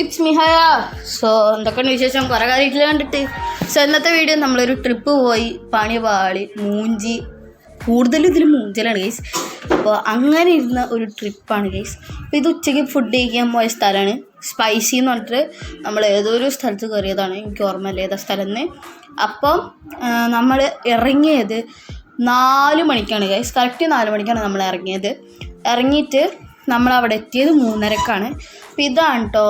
It's me Hayya. So എന്തൊക്കെയാണ് വിശേഷം? കുറേ കാര്യത്തിൽ കണ്ടിട്ട്. സോ ഇന്നത്തെ വീഡിയോ നമ്മളൊരു ട്രിപ്പ് പോയി, പണി പാളി, മൂഞ്ചി, കൂടുതലും ഇതിൽ മൂഞ്ചലാണ് ഗൈസ്. അപ്പോൾ അങ്ങനെ ഇരുന്ന ഒരു ട്രിപ്പാണ് ഗൈസ്. അപ്പോൾ ഇത് ഉച്ചയ്ക്ക് ഫുഡ് കഴിക്കാൻ പോയ സ്ഥലമാണ്. സ്പൈസി എന്ന് പറഞ്ഞിട്ട് നമ്മൾ ഏതൊരു സ്ഥലത്ത് കയറിയതാണ്, എനിക്ക് ഓർമ്മയില്ല ഏതാ സ്ഥലം എന്ന്. അപ്പം നമ്മൾ ഇറങ്ങിയത് 4 മണിക്കാണ് ഗൈസ്. കറക്റ്റ് 4 മണിക്കാണ് നമ്മൾ ഇറങ്ങിയത്. ഇറങ്ങിയിട്ട് നമ്മളവിടെ എത്തിയത് 3:30-ക്കാണ്. അപ്പോൾ ഇതാണ് കേട്ടോ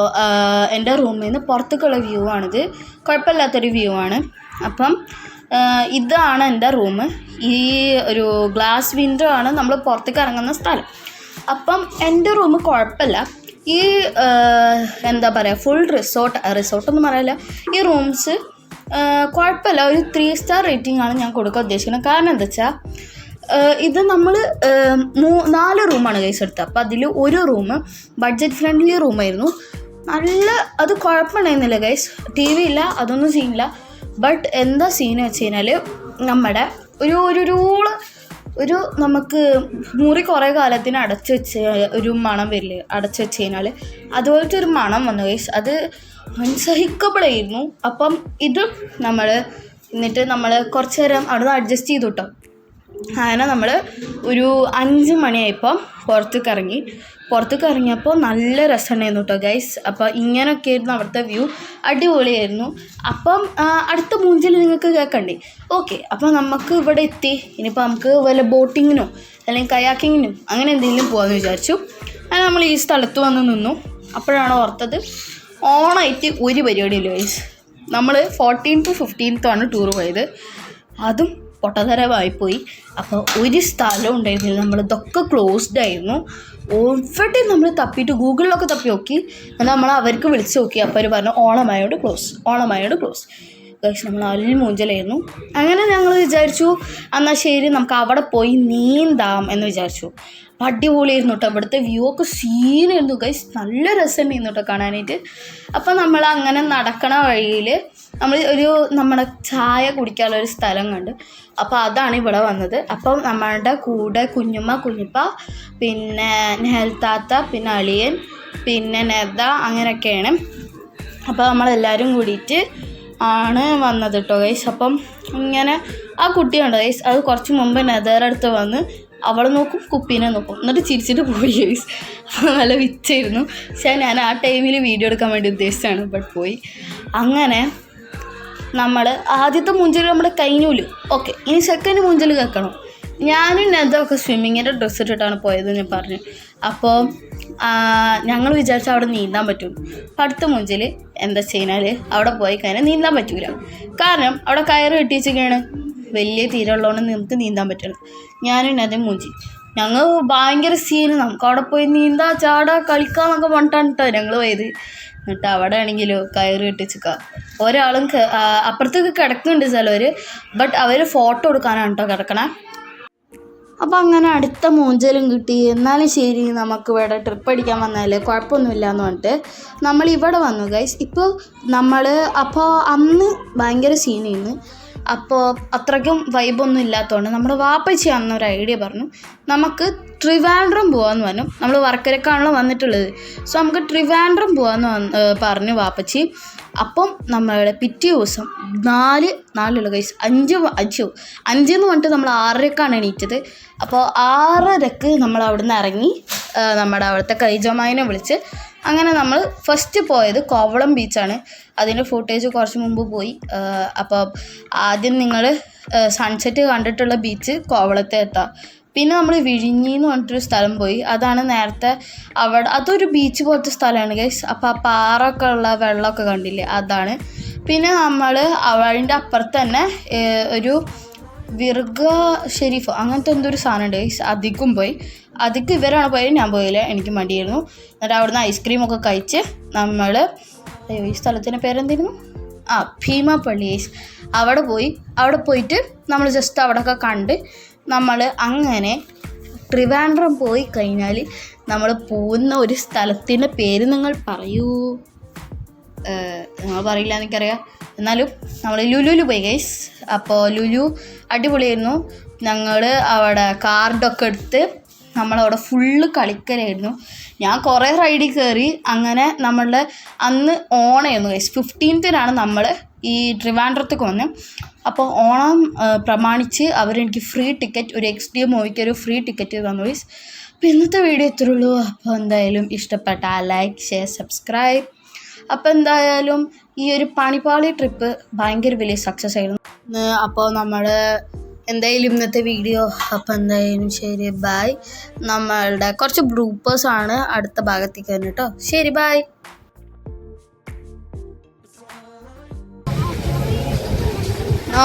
എൻ്റെ റൂമിൽ നിന്ന് പുറത്തേക്കുള്ള വ്യൂ ആണിത്. കുഴപ്പമില്ലാത്തൊരു വ്യൂ ആണ്. അപ്പം ഇതാണ് എൻ്റെ റൂം. ഈ ഒരു ഗ്ലാസ് വിൻഡോ ആണ് നമ്മൾ പുറത്തേക്ക് ഇറങ്ങുന്ന സ്ഥലം. അപ്പം എൻ്റെ റൂം കുഴപ്പമില്ല. ഈ എന്താ പറയുക, ഫുൾ റിസോർട്ടൊന്നും പറയില്ല, ഈ റൂംസ് കുഴപ്പമില്ല. ഒരു 3 സ്റ്റാർ റേറ്റിംഗ് ആണ് ഞാൻ കൊടുക്കാൻ ഉദ്ദേശിക്കുന്നത്. കാരണം എന്താ വെച്ചാൽ ഇത് നമ്മൾ 4 റൂമാണ് കേസ് എടുത്തത്. അപ്പോൾ അതിൽ ഒരു റൂം ബഡ്ജറ്റ് ഫ്രണ്ട്ലി റൂമായിരുന്നു. നല്ല അത് കുഴപ്പമുണ്ടായിരുന്നില്ല ഗൈസ്. ടി വി ഇല്ല, അതൊന്നും സീനില്ല. ബട്ട് എന്താ സീൻ വെച്ച് കഴിഞ്ഞാൽ നമ്മുടെ ഒരു നമുക്ക് മുറി കുറേ കാലത്തിന് അടച്ചു വെച്ച് ഒരു മണം വരില്ലേ, അടച്ചു വെച്ച് കഴിഞ്ഞാൽ അതുപോലത്തെ ഒരു മണം വന്നു ഗൈസ്. അത് അൺസഹിക്കബിളായിരുന്നു. അപ്പം ഇത് എന്നിട്ട് നമ്മൾ കുറച്ച് നേരം അവിടെ നിന്ന് അഡ്ജസ്റ്റ് ചെയ്തു കേട്ടോ. അങ്ങനെ നമ്മൾ ഒരു 5 മണിയായപ്പോൾ പുറത്തേക്ക് ഇറങ്ങിയപ്പോൾ നല്ല രസമുണ്ടായിരുന്നു കേട്ടോ ഗൈസ്. അപ്പോൾ ഇങ്ങനെയൊക്കെ ആയിരുന്നു അവിടുത്തെ വ്യൂ, അടിപൊളിയായിരുന്നു. അപ്പം അടുത്ത മൂഞ്ചിൽ നിങ്ങൾക്ക് കേൾക്കണ്ടേ? ഓക്കെ, അപ്പോൾ നമുക്ക് ഇവിടെ എത്തി. ഇനിയിപ്പോൾ നമുക്ക് വല്ല ബോട്ടിങ്ങിനോ അല്ലെങ്കിൽ കയാക്കിങ്ങിനും അങ്ങനെ എന്തെങ്കിലും പോകാമെന്ന് വിചാരിച്ചു. അങ്ങനെ നമ്മൾ ഈ സ്ഥലത്ത് വന്ന് നിന്നു. അപ്പോഴാണ് ഓർത്തത് ഓണായിട്ട് ഒരു പരിപാടിയില്ല ഗൈസ്. നമ്മൾ 14th to 15th ടൂർ പോയത്. അതും പൊട്ടതരമായിപ്പോയി. അപ്പോൾ ഒരു സ്ഥലവും ഉണ്ടായിരുന്നില്ല. നമ്മളിതൊക്കെ ക്ലോസ്ഡ് ആയിരുന്നു. എവിടെയും നമ്മൾ തപ്പിയിട്ട് ഗൂഗിളിലൊക്കെ തപ്പി നോക്കി. നമ്മൾ അവർക്ക് വിളിച്ച് നോക്കി. അപ്പോൾ അവർ പറഞ്ഞു ഓണമായോട് ക്ലോസ്. ഗൈസ് നമ്മൾ മൂഞ്ചലായിരുന്നു. അങ്ങനെ ഞങ്ങൾ വിചാരിച്ചു എന്നാൽ ശരി നമുക്ക് അവിടെ പോയി നീന്താം എന്ന് വിചാരിച്ചു. അടിപൊളിയായിരുന്നു കേട്ടോ. ഇവിടുത്തെ വ്യൂ ഒക്കെ സീനായിരുന്നു ഗൈസ്. നല്ല രസമുണ്ടായിരുന്നു കേട്ടോ കാണാനായിട്ട്. അപ്പം നമ്മൾ അങ്ങനെ നടക്കണ വഴിയിൽ നമ്മൾ നമ്മുടെ ചായ കുടിക്കാനുള്ള ഒരു സ്ഥലം കണ്ട്. അപ്പോൾ അതാണ് ഇവിടെ വന്നത്. അപ്പം നമ്മളുടെ കൂടെ കുഞ്ഞുപ്പ, പിന്നെ നെഹൽത്താത്ത, പിന്നെ അളിയൻ, പിന്നെ നെത, അങ്ങനെയൊക്കെയാണ്. അപ്പോൾ നമ്മളെല്ലാവരും കൂടിയിട്ട് ആണ് വന്നത് കേട്ടോ ഗൈസ്. അപ്പം ഇങ്ങനെ ആ കുട്ടിയുണ്ട് ഗൈസ്, അത് കുറച്ച് മുമ്പ് നെതയുടെ അടുത്ത് വന്ന് അവൾ നോക്കും, കുപ്പീനെ നോക്കും, എന്നിട്ട് ചിരിച്ചിട്ട് പോയി ഗൈസ്. നല്ല വിച്ചായിരുന്നു. പക്ഷേ ഞാൻ ആ ടൈമിൽ വീഡിയോ എടുക്കാൻ വേണ്ടി ഉദ്ദേശിച്ചാണ്, ബട്ട് പോയി. അങ്ങനെ നമ്മൾ ആദ്യത്തെ മൂഞ്ചൽ നമ്മൾ കഴിഞ്ഞൂല്. ഓക്കെ, ഇനി സെക്കൻഡ് മൂഞ്ചൽ കേൾക്കണം. ഞാനും നെതൊക്കെ സ്വിമ്മിങ്ങിൻ്റെ ഡ്രസ്സ് ഇട്ടിട്ടാണ് പോയതെന്ന് ഞാൻ പറഞ്ഞു. അപ്പോൾ ഞങ്ങൾ വിചാരിച്ചാൽ അവിടെ നീന്താൻ പറ്റും. അടുത്ത മൂഞ്ചൽ എന്താ ചെയ്യുന്നാൽ അവിടെ പോയി കഴിഞ്ഞാൽ നീന്താൻ പറ്റൂല. കാരണം അവിടെ കയറ് കെട്ടിവെച്ചൊക്കെയാണ്, വലിയ തീരമുള്ളതുകൊണ്ട് നമുക്ക് നീന്താൻ പറ്റണം. ഞാനും നെതും മൂഞ്ചി. ഞങ്ങൾ ഭയങ്കര സീന്, നമുക്ക് അവിടെ പോയി നീന്താ ചാടാ കളിക്കാന്നൊക്കെ പറഞ്ഞിട്ടാണ് കേട്ടോ ഞങ്ങൾ പോയത്. എന്നിട്ട് അവിടെ ആണെങ്കിലോ കയറ് കെട്ടിച്ചിക്ക. ഒരാളും അപ്പുറത്തേക്ക് കിടക്കുന്നുണ്ട് ചിലവർ, ബട്ട് അവർ ഫോട്ടോ എടുക്കാനാണ് കേട്ടോ കിടക്കണേ. അപ്പോൾ അങ്ങനെ അടുത്ത മൂഞ്ചലും കിട്ടി. എന്നാലും ശരി നമുക്ക് ഇവിടെ ട്രിപ്പ് അടിക്കാൻ വന്നാലേ കുഴപ്പമൊന്നുമില്ല എന്ന് പറഞ്ഞിട്ട് നമ്മളിവിടെ വന്നു ഗൈസ്. ഇപ്പോൾ അപ്പോൾ അന്ന് ഭയങ്കര സീനായിരുന്നു. അപ്പോൾ അത്രയ്ക്കും വൈബൊന്നും ഇല്ലാത്തതുകൊണ്ട് നമ്മുടെ വാപ്പച്ചി അന്നൊരു ഐഡിയ പറഞ്ഞു, നമുക്ക് ട്രിവാൻഡ്രം പോകാമെന്ന് പറഞ്ഞു. നമ്മൾ വർക്കരക്കാണല്ലോ വന്നിട്ടുള്ളത്, സോ നമുക്ക് ട്രിവാൻഡ്രം പോകാമെന്ന് പറഞ്ഞു വാപ്പച്ചി. അപ്പം നമ്മളുടെ പിറ്റേ ദിവസം 4 ഗൈസ് 5 എന്ന് പറഞ്ഞിട്ട് നമ്മൾ 6:30-ക്കാണ് എണീറ്റത്. അപ്പോൾ 6:30-ക്ക് നമ്മൾ അവിടെ നിന്ന് ഇറങ്ങി നമ്മുടെ അവിടുത്തെ കൈജമായിനെ വിളിച്ച് അങ്ങനെ നമ്മൾ ഫസ്റ്റ് പോയത് കോവളം ബീച്ചാണ്. അതിൻ്റെ ഫുട്ടേജ് കുറച്ച് മുമ്പ് പോയി. അപ്പോൾ ആദ്യം നിങ്ങൾ സൺസെറ്റ് കണ്ടിട്ടുള്ള ബീച്ച് കോവളത്തെ എത്താം. പിന്നെ നമ്മൾ വിഴിഞ്ഞി എന്ന് പറഞ്ഞിട്ടൊരു സ്ഥലം പോയി. അതാണ് നേരത്തെ അവിടെ, അതൊരു ബീച്ച് പോലത്തെ സ്ഥലമാണ് ഗൈസ്. അപ്പോൾ ആ പാറൊക്കെ ഉള്ള വെള്ളമൊക്കെ കണ്ടില്ലേ, അതാണ്. പിന്നെ നമ്മൾ അതിൻ്റെ അപ്പുറത്ത് തന്നെ ഒരു വിർഗ ഷെരീഫ് അങ്ങനത്തെ എന്തൊരു സാധനമുണ്ട് ഗൈസ്, അതിക്കും പോയി. അതിക്ക് ഇവരാണ് പോയത്, ഞാൻ പോയില്ല, എനിക്ക് മടിയായിരുന്നു. എന്നിട്ട് അവിടുന്ന് ഐസ്ക്രീമൊക്കെ കഴിച്ച് നമ്മൾ ഈ സ്ഥലത്തിൻ്റെ പേരെന്തായിരുന്നു, ഭീമാപ്പള്ളി ഗൈസ്. അവിടെ പോയിട്ട് നമ്മൾ ജസ്റ്റ് അവിടെയൊക്കെ കണ്ട് നമ്മൾ അങ്ങനെ ട്രിവാൻഡ്രം പോയി കഴിഞ്ഞാൽ നമ്മൾ പോകുന്ന ഒരു സ്ഥലത്തിൻ്റെ പേര് നിങ്ങൾ പറയൂ. നിങ്ങൾ പറയില്ല എനിക്കറിയാം, എന്നാലും നമ്മൾ ലുലുവിൽ പോയി ഗൈസ്. അപ്പോൾ ലുലു അടിപൊളിയായിരുന്നു. ഞങ്ങൾ അവിടെ കാർഡൊക്കെ എടുത്ത് നമ്മളവിടെ ഫുള്ള് കളിക്കലായിരുന്നു. ഞാൻ കുറേ റൈഡിൽ കയറി. അങ്ങനെ നമ്മളുടെ അന്ന് ഓണമായിരുന്നു ഗൈസ്. 15th നമ്മൾ ഈ ട്രിവാൻഡ്രത്തേക്ക് വന്നത്. അപ്പോൾ ഓണം പ്രമാണിച്ച് അവരെനിക്ക് ഫ്രീ ടിക്കറ്റ്, ഒരു XDM മൂവിക്ക് ഒരു ഫ്രീ ടിക്കറ്റ് തന്നു ഗൈസ്. അപ്പോൾ ഇന്നത്തെ വീഡിയോ ഇത്രേ ഉള്ളൂ. അപ്പോൾ എന്തായാലും ഇഷ്ടപ്പെട്ടാൽ ലൈക്ക്, ഷെയർ, സബ്സ്ക്രൈബ്. അപ്പോൾ എന്തായാലും ഈ ഒരു പണിപ്പാളി ട്രിപ്പ് ഭയങ്കര വലിയ സക്സസ് ആയിരുന്നു. അപ്പോൾ നമ്മൾ എന്തായാലും ഇന്നത്തെ വീഡിയോ, അപ്പോൾ എന്തായാലും ശരി, ബൈ. നമ്മളുടെ കുറച്ച് ഗ്രൂപ്പേഴ്സാണ് അടുത്ത ഭാഗത്തേക്ക് തന്നെ കേട്ടോ. ശരി, ബൈ.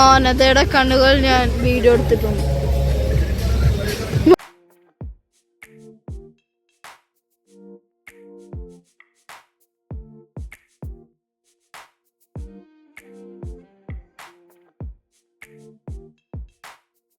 അനതയുടെ കണ്ണുകൾ ഞാൻ വീഡിയോ എടുത്തിട്ടുണ്ട്.